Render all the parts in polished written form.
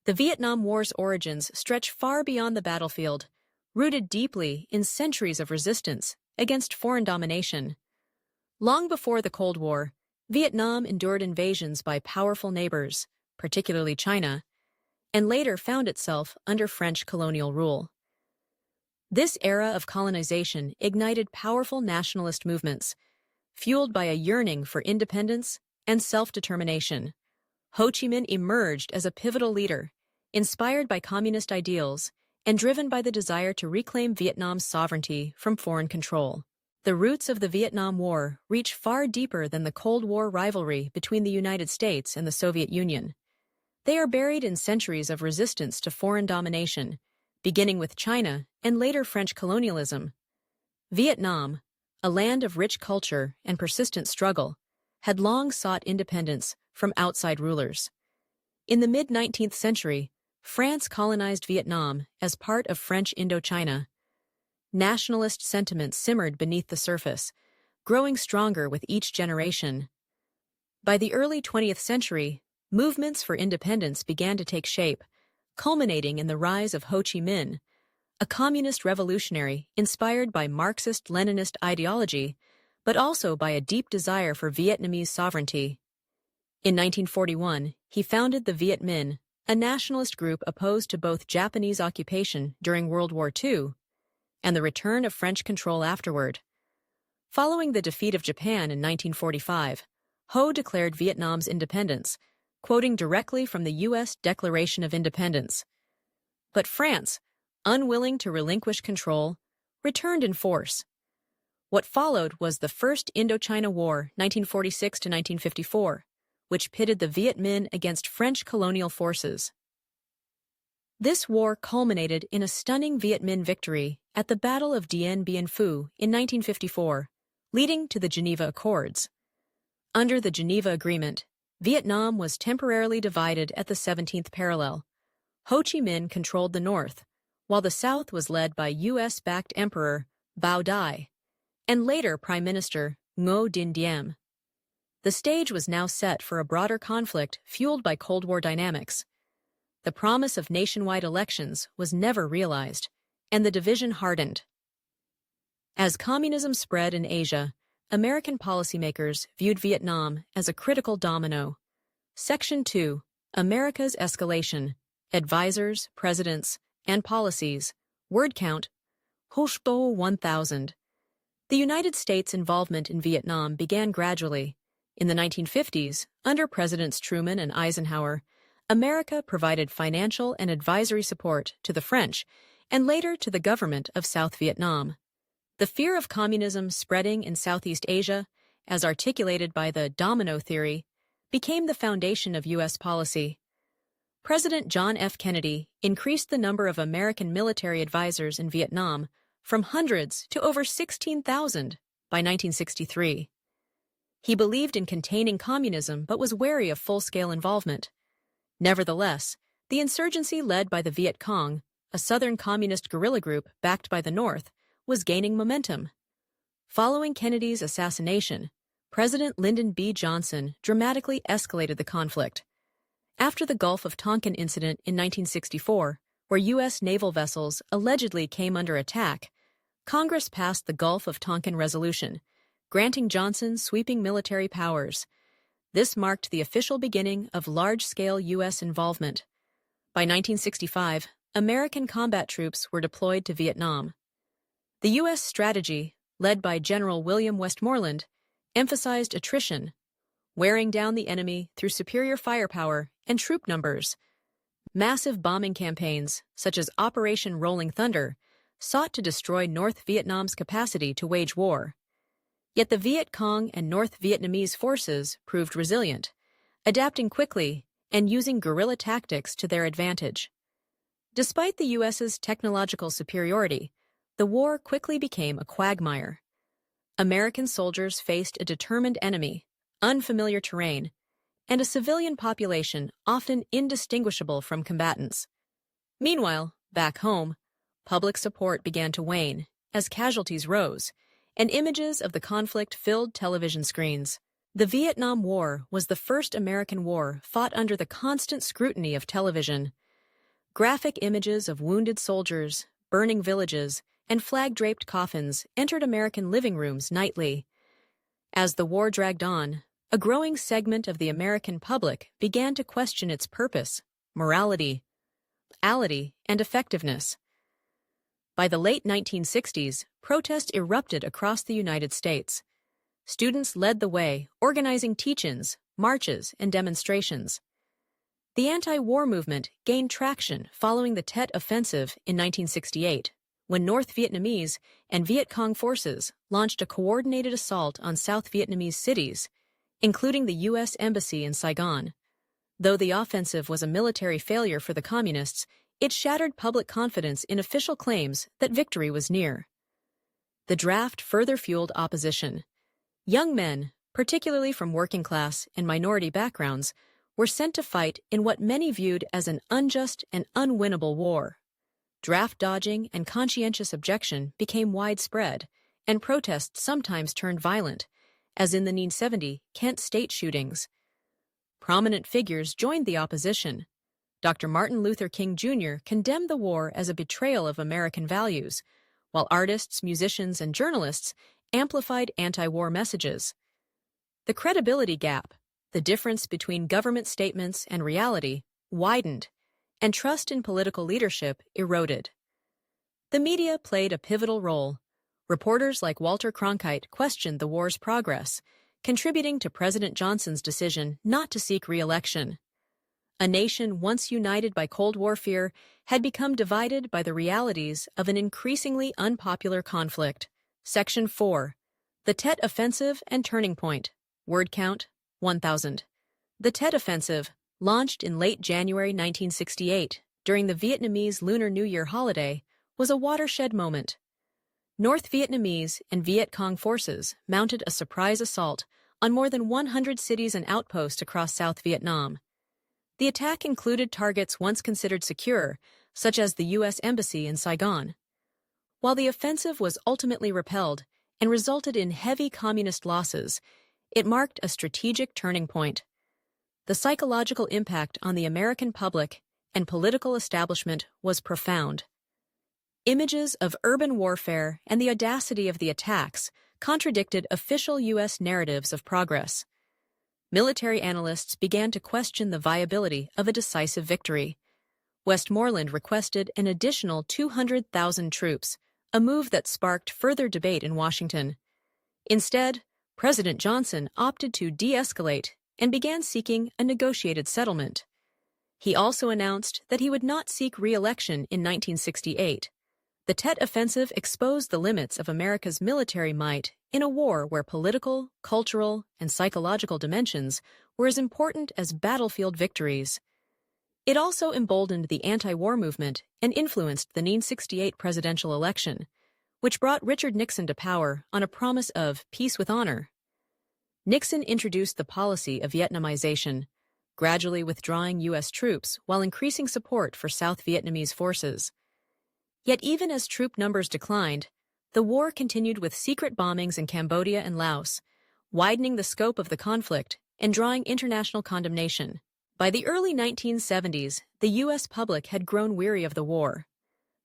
The Vietnam War's origins stretch far beyond the battlefield, rooted deeply in centuries of resistance against foreign domination. Long before the Cold War, Vietnam endured invasions by powerful neighbors, particularly China, and later found itself under French colonial rule. This era of colonization ignited powerful nationalist movements, fueled by a yearning for independence and self-determination. Ho Chi Minh emerged as a pivotal leader, inspired by communist ideals and driven by the desire to reclaim Vietnam's sovereignty from foreign control. The roots of the Vietnam War reach far deeper than the Cold War rivalry between the United States and the Soviet Union. They are buried in centuries of resistance to foreign domination, beginning with China and later French colonialism. Vietnam, a land of rich culture and persistent struggle, had long sought independence from outside rulers. In the mid-19th century, France colonized Vietnam as part of French Indochina. Nationalist sentiments simmered beneath the surface, growing stronger with each generation. By the early 20th century, movements for independence began to take shape, culminating in the rise of Ho Chi Minh, a communist revolutionary inspired by Marxist-Leninist ideology, but also by a deep desire for Vietnamese sovereignty. In 1941, he founded the Viet Minh, a nationalist group opposed to both Japanese occupation during World War II and the return of French control afterward. Following the defeat of Japan in 1945, Ho declared Vietnam's independence, quoting directly from the U.S. Declaration of Independence. But France, unwilling to relinquish control, returned in force. What followed was the First Indochina War, 1946 to 1954, which pitted the Viet Minh against French colonial forces. This war culminated in a stunning Viet Minh victory at the Battle of Dien Bien Phu in 1954, leading to the Geneva Accords. Under the Geneva Agreement, Vietnam was temporarily divided at the 17th parallel. Ho Chi Minh controlled the north, while the south was led by U.S.-backed Emperor Bao Dai and later Prime Minister Ngo Dinh Diem. The stage was now set for a broader conflict fueled by Cold War dynamics. The promise of nationwide elections was never realized, and the division hardened. As communism spread in Asia, American policymakers viewed Vietnam as a critical domino. Section 2, America's Escalation, Advisors, Presidents, and Policies, Word Count, Hushbo 1000. The United States' involvement in Vietnam began gradually. In the 1950s, under Presidents Truman and Eisenhower, America provided financial and advisory support to the French and later to the government of South Vietnam. The fear of communism spreading in Southeast Asia, as articulated by the domino theory, became the foundation of U.S. policy. President John F. Kennedy increased the number of American military advisors in Vietnam from hundreds to over 16,000 by 1963. He believed in containing communism but was wary of full-scale involvement. Nevertheless, the insurgency led by the Viet Cong, a southern communist guerrilla group backed by the North, was gaining momentum. Following Kennedy's assassination, President Lyndon B. Johnson dramatically escalated the conflict. After the Gulf of Tonkin incident in 1964, where U.S. naval vessels allegedly came under attack, Congress passed the Gulf of Tonkin Resolution, granting Johnson sweeping military powers. This marked the official beginning of large-scale U.S. involvement. By 1965, American combat troops were deployed to Vietnam. The U.S. strategy, led by General William Westmoreland, emphasized attrition, wearing down the enemy through superior firepower and troop numbers. Massive bombing campaigns, such as Operation Rolling Thunder, sought to destroy North Vietnam's capacity to wage war. Yet the Viet Cong and North Vietnamese forces proved resilient, adapting quickly and using guerrilla tactics to their advantage. Despite the U.S.'s technological superiority, the war quickly became a quagmire. American soldiers faced a determined enemy, unfamiliar terrain, and a civilian population often indistinguishable from combatants. Meanwhile, back home, public support began to wane as casualties rose, and images of the conflict filled television screens. The Vietnam War was the first American war fought under the constant scrutiny of television. Graphic images of wounded soldiers, burning villages, and flag-draped coffins entered American living rooms nightly. As the war dragged on, a growing segment of the American public began to question its purpose, morality, and effectiveness. By the late 1960s, protests erupted across the United States. Students led the way, organizing teach-ins, marches, and demonstrations. The anti-war movement gained traction following the Tet Offensive in 1968, when North Vietnamese and Viet Cong forces launched a coordinated assault on South Vietnamese cities, including the U.S. Embassy in Saigon. Though the offensive was a military failure for the Communists, it shattered public confidence in official claims that victory was near. The draft further fueled opposition. Young men, particularly from working-class and minority backgrounds, were sent to fight in what many viewed as an unjust and unwinnable war. Draft dodging and conscientious objection became widespread, and protests sometimes turned violent, as in the 1970 Kent state shootings. Prominent figures joined the opposition. Dr. Martin Luther King Jr. condemned the war as a betrayal of American values, while artists, musicians, and journalists amplified anti-war messages. The credibility gap, the difference between government statements and reality, widened, and trust in political leadership eroded. The media played a pivotal role. Reporters like Walter Cronkite questioned the war's progress, contributing to President Johnson's decision not to seek re-election. A nation once united by Cold War fear had become divided by the realities of an increasingly unpopular conflict. Section 4. The Tet Offensive and Turning Point. Word count, 1,000. The Tet Offensive, launched in late January 1968 during the Vietnamese Lunar New Year holiday, was a watershed moment. North Vietnamese and Viet Cong forces mounted a surprise assault on more than 100 cities and outposts across South Vietnam. The attack included targets once considered secure, such as the U.S. Embassy in Saigon. While the offensive was ultimately repelled and resulted in heavy communist losses, it marked a strategic turning point. The psychological impact on the American public and political establishment was profound. Images of urban warfare and the audacity of the attacks contradicted official U.S. narratives of progress. Military analysts began to question the viability of a decisive victory. Westmoreland requested an additional 200,000 troops, a move that sparked further debate in Washington. Instead, President Johnson opted to de-escalate and began seeking a negotiated settlement. He also announced that he would not seek re-election in 1968. The Tet Offensive exposed the limits of America's military might in a war where political, cultural, and psychological dimensions were as important as battlefield victories. It also emboldened the anti-war movement and influenced the 1968 presidential election, which brought Richard Nixon to power on a promise of peace with honor. Nixon introduced the policy of Vietnamization, gradually withdrawing U.S. troops while increasing support for South Vietnamese forces. Yet even as troop numbers declined, the war continued with secret bombings in Cambodia and Laos, widening the scope of the conflict and drawing international condemnation. By the early 1970s, the U.S. public had grown weary of the war.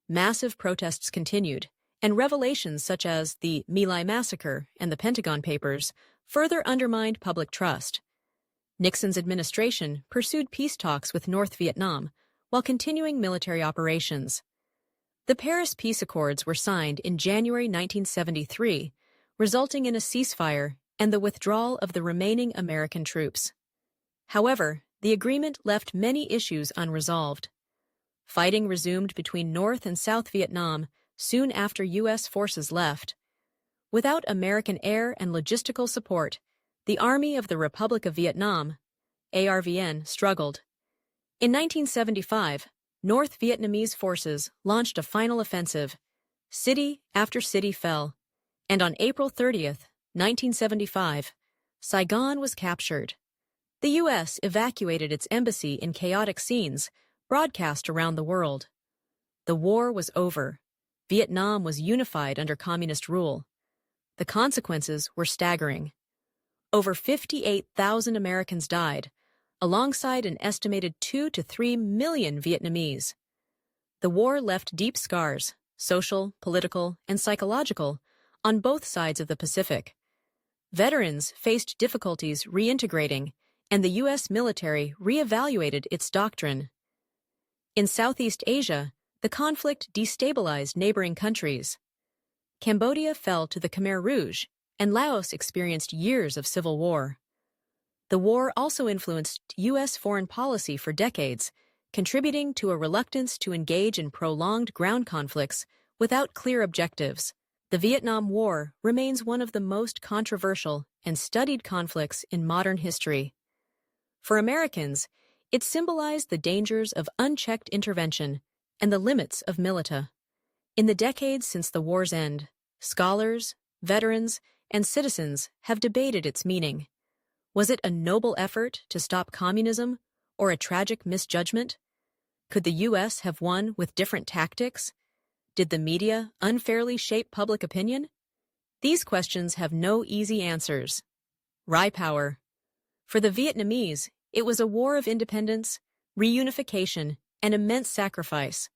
Massive protests continued, and revelations such as the My Lai massacre and the Pentagon Papers further undermined public trust. Nixon's administration pursued peace talks with North Vietnam while continuing military operations. The Paris Peace Accords were signed in January 1973, resulting in a ceasefire and the withdrawal of the remaining American troops. However, the agreement left many issues unresolved. Fighting resumed between North and South Vietnam soon after U.S. forces left. Without American air and logistical support, the Army of the Republic of Vietnam, ARVN, struggled. In 1975, North Vietnamese forces launched a final offensive. City after city fell, and on April 30, 1975, Saigon was captured. The U.S. evacuated its embassy in chaotic scenes, broadcast around the world. The war was over. Vietnam was unified under communist rule. The consequences were staggering. Over 58,000 Americans died, alongside an estimated 2 to 3 million Vietnamese. The war left deep scars, social, political, and psychological, on both sides of the Pacific. Veterans faced difficulties reintegrating, and the U.S. military reevaluated its doctrine. In Southeast Asia, the conflict destabilized neighboring countries. Cambodia fell to the Khmer Rouge, and Laos experienced years of civil war. The war also influenced U.S. foreign policy for decades, contributing to a reluctance to engage in prolonged ground conflicts without clear objectives. The Vietnam War remains one of the most controversial and studied conflicts in modern history. For Americans, it symbolized the dangers of unchecked intervention and the limits of militia. In the decades since the war's end, scholars, veterans, and citizens have debated its meaning. Was it a noble effort to stop communism or a tragic misjudgment? Could the U.S. have won with different tactics? Did the media unfairly shape public opinion? These questions have no easy answers. Rai Power. For the Vietnamese, it was a war of independence, reunification, and immense sacrifice.